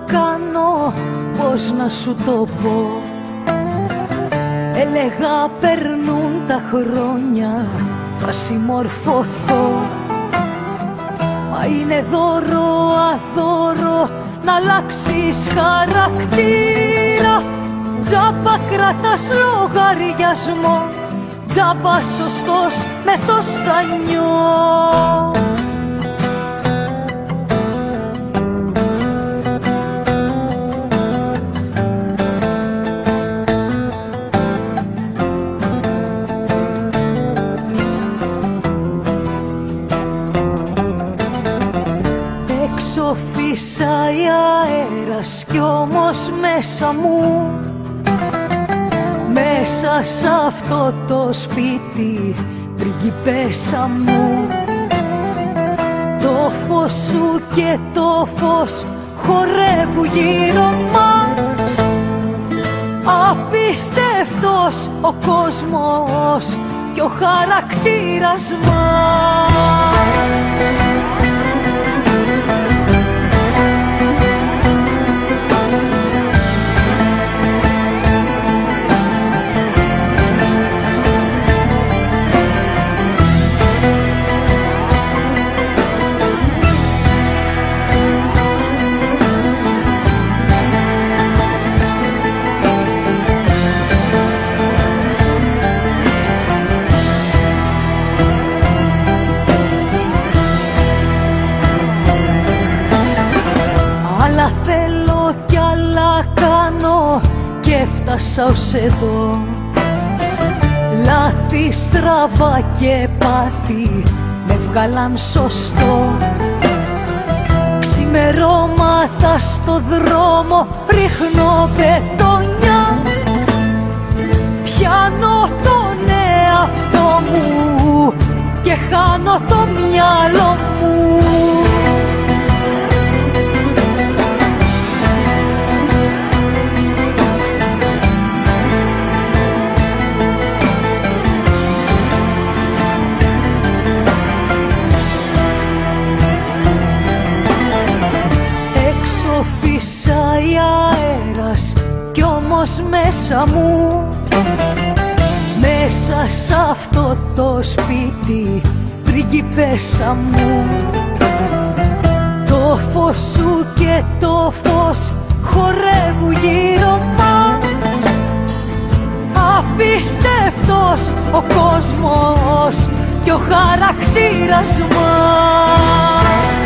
κάνω, πώς να σου το πω. Έλεγα περνούν τα χρόνια, θα συμμορφωθώ. Μα είναι δώρο αδώρο να αλλάξεις χαρακτήρα. Τζάμπα κρατάς λογαριασμό, τζάμπα σωστός με το στανιό. Έξω φύσαει αέρας κι όμως μέσα μου, μέσα σ' αυτό το σπίτι, πριγκιπέσα μου, το φως σου και το φως χορεύουν γύρω μας. Απίστευτος ο κόσμος και ο χαρακτήρας μας. Άλλα θέλω κι άλλα κάνω και έφτασα ως εδώ. Λάθη, στραβά και πάθη με βγάλαν σωστό. Ξημερώματα στο δρόμο ρίχνω μπετόνια. Πιάνω τον εαυτό μου και χάνω το μυαλό μου. Φύσαει αέρας κι όμως μέσα μου, μέσα σ' αυτό το σπίτι, πριγκιπέσα μου, το φως σου και το φως χορεύουν γύρω μας. Απίστευτος ο κόσμος και ο χαρακτήρας μας.